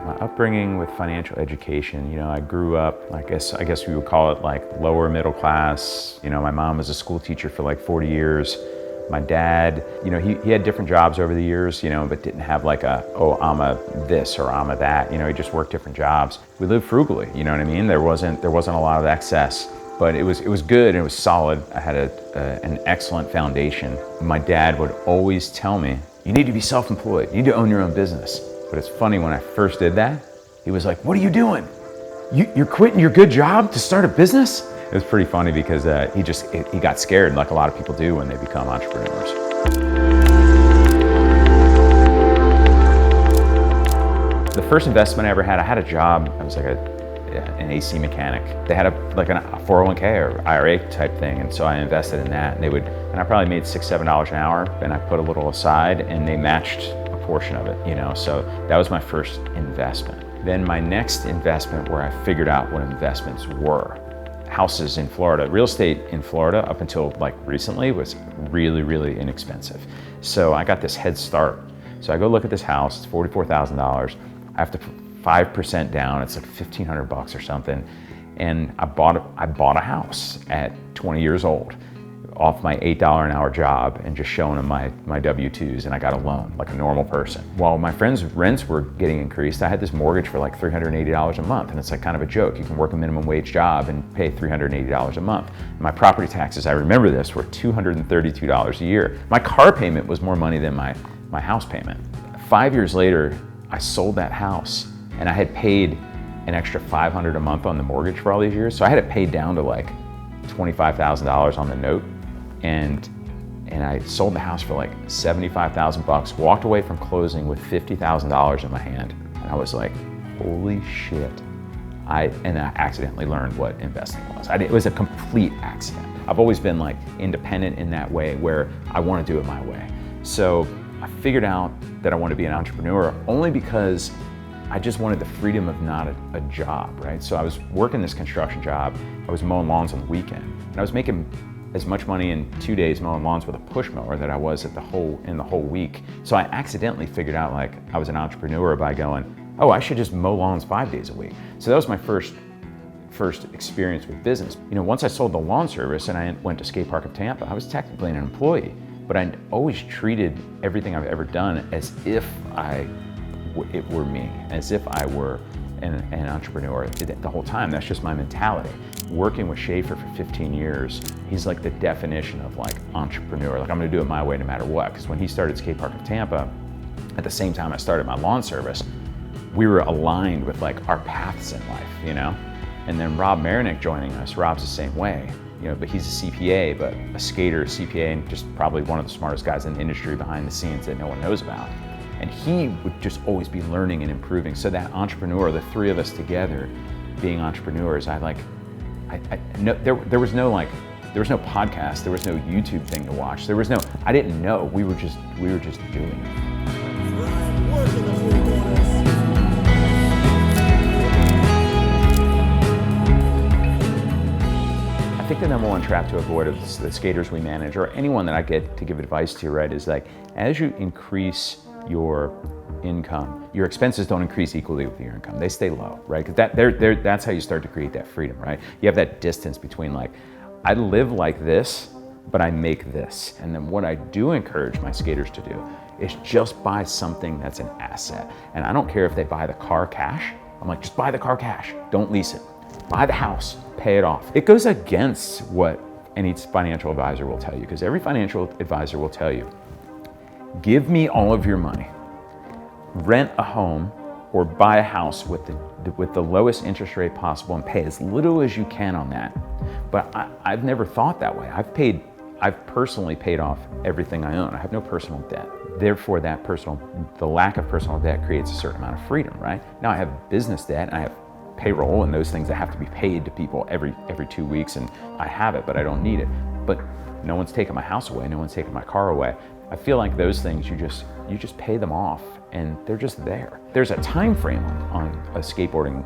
My upbringing with financial education, you know, I grew up, I guess we would call it like lower middle class. You know, my mom was a school teacher for like 40 years. My dad, you know, he had different jobs over the years, you know, but didn't have like oh, I'm a this or I'm a that. You know, he just worked different jobs. We lived frugally, you know what I mean? There wasn't a lot of excess, but it was good and it was solid. I had an excellent foundation. My dad would always tell me, you need to be self-employed. You need to own your own business. But it's funny, when I first did that, he was like, what are you doing? You're quitting your good job to start a business? It was pretty funny because he got scared, like a lot of people do when they become entrepreneurs. The first investment I ever had, I had a job. I was like an AC mechanic. They had a 401k or IRA type thing, and so I invested in that. And I probably made $6, $7 an hour, and I put a little aside, and they matched a portion of it, you know. So that was my first investment. Then my next investment, where I figured out what investments were. Houses in Florida. Real estate in Florida up until like recently was really, really inexpensive. So I got this head start. So I go look at this house, it's $44,000. I have to put 5% down, it's like $1,500 or something. And I bought a house at 20 years old off my $8 an hour job and just showing them my W-2s, and I got a loan like a normal person. While my friends' rents were getting increased, I had this mortgage for like $380 a month, and it's like kind of a joke. You can work a minimum wage job and pay $380 a month. My property taxes, I remember this, were $232 a year. My car payment was more money than my house payment. 5 years later, I sold that house, and I had paid an extra $500 a month on the mortgage for all these years, so I had it paid down to like $25,000 on the note. And I sold the house for like $75,000, walked away from closing with $50,000 in my hand. And I was like, holy shit. I accidentally learned what investing was. It was a complete accident. I've always been like independent in that way, where I want to do it my way. So I figured out that I want to be an entrepreneur only because I just wanted the freedom of not a job, right? So I was working this construction job. I was mowing lawns on the weekend, and I was making as much money in 2 days mowing lawns with a push mower that I was in the whole week. So I accidentally figured out like I was an entrepreneur by going, oh, I should just mow lawns 5 days a week. So that was my first experience with business. You know, once I sold the lawn service and I went to Skate Park of Tampa, I was technically an employee, but I always treated everything I've ever done as if it were me, as if I were an entrepreneur the whole time. That's just my mentality. Working with Schaefer for 15 years, he's like the definition of like entrepreneur. Like, I'm gonna do it my way no matter what. Because when he started Skate Park of Tampa, at the same time I started my lawn service, we were aligned with like our paths in life, you know? And then Rob Marinick joining us, Rob's the same way, you know, but he's a CPA, but a skater, CPA, and just probably one of the smartest guys in the industry behind the scenes that no one knows about. And he would just always be learning and improving. So that entrepreneur, the three of us together being entrepreneurs, there was no podcast, there was no YouTube thing to watch. I didn't know, we were just doing it. I think the number one trap to avoid of the skaters we manage, or anyone that I get to give advice to, right, is like, as you increase your income, your expenses don't increase equally with your income. They stay low, right? Because that's how you start to create that freedom, right? You have that distance between like, I live like this, but I make this. And then what I do encourage my skaters to do is just buy something that's an asset. And I don't care if they buy the car cash. I'm like, just buy the car cash. Don't lease it. Buy the house, pay it off. It goes against what any financial advisor will tell you, because every financial advisor will tell you, give me all of your money, rent a home or buy a house with the lowest interest rate possible and pay as little as you can on that. But I've never thought that way. I've personally paid off everything I own. I have no personal debt. Therefore, the lack of personal debt creates a certain amount of freedom, right? Now I have business debt, and I have payroll and those things that have to be paid to people every 2 weeks, and I have it, but I don't need it. But no one's taken my house away, no one's taken my car away. I feel like those things, you just pay them off and they're just there. There's a time frame on a skateboarding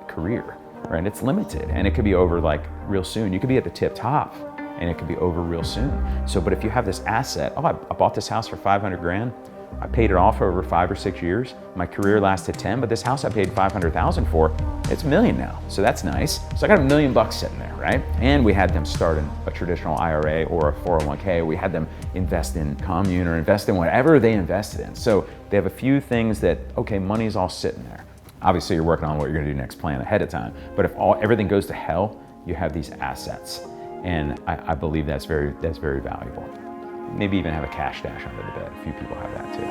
career, right? It's limited, and it could be over like real soon. You could be at the tip top and it could be over real soon. So, but if you have this asset, oh, I bought this house for 500 grand. I paid it off over 5 or 6 years. My career lasted 10, but this house I paid $500,000 for, it's $1 million now. So that's nice. So I got $1 million sitting there, right? And we had them start in a traditional IRA or a 401k. We had them invest in commune or invest in whatever they invested in. So they have a few things that, okay, money's all sitting there. Obviously you're working on what you're gonna do next, plan ahead of time. But if everything goes to hell, you have these assets. And I believe that's very valuable. Maybe even have a cash stash under the bed. A few people have that too.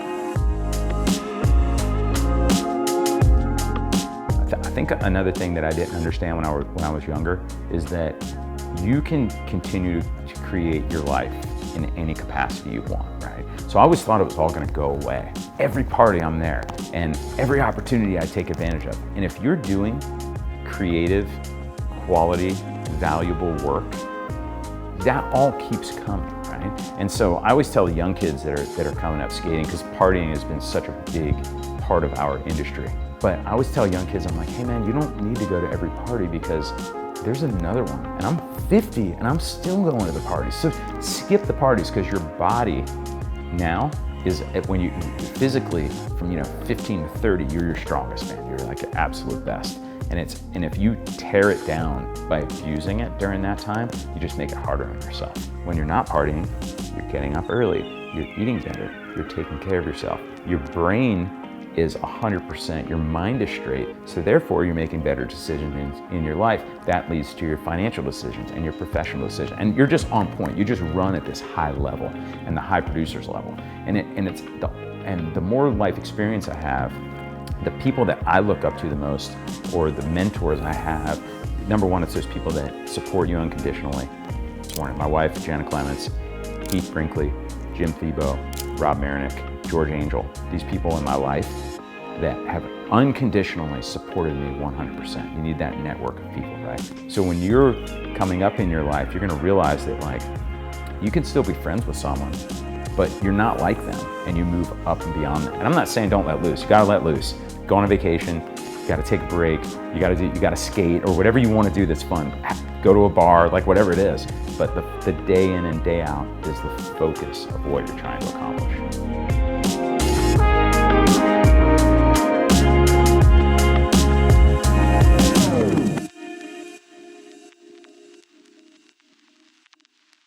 I think another thing that I didn't understand when I was younger is that you can continue to create your life in any capacity you want, right? So I always thought it was all gonna go away. Every party I'm there, and every opportunity I take advantage of. And if you're doing creative, quality, valuable work, that all keeps coming, right? And so I always tell the young kids that are coming up skating, because partying has been such a big part of our industry. But I always tell young kids, I'm like, hey man, you don't need to go to every party because there's another one. And I'm 50 and I'm still going to the parties. So skip the parties, because your body now is, when you physically, from 15 to 30, you're your strongest, man. You're like your absolute best. And if you tear it down by abusing it during that time, you just make it harder on yourself. When you're not partying, you're getting up early, you're eating better, you're taking care of yourself. Your brain is 100%, your mind is straight, so therefore you're making better decisions in your life. That leads to your financial decisions and your professional decisions. And you're just on point. You just run at this high level and the high producers level. And the more life experience I have, the people that I look up to the most, or the mentors I have, number one, it's those people that support you unconditionally. This morning, my wife, Ryan Clements, Keith Brinkley, Jim Thiebaud, Rob Marinick, George Angel, these people in my life that have unconditionally supported me 100%. You need that network of people, right? So when you're coming up in your life, you're gonna realize that you can still be friends with someone, but you're not like them, and you move up and beyond that. And I'm not saying don't let loose. You gotta let loose. Go on a vacation, you gotta take a break, you gotta skate, or whatever you wanna do that's fun. Go to a bar, like whatever it is. But the day in and day out is the focus of what you're trying to accomplish.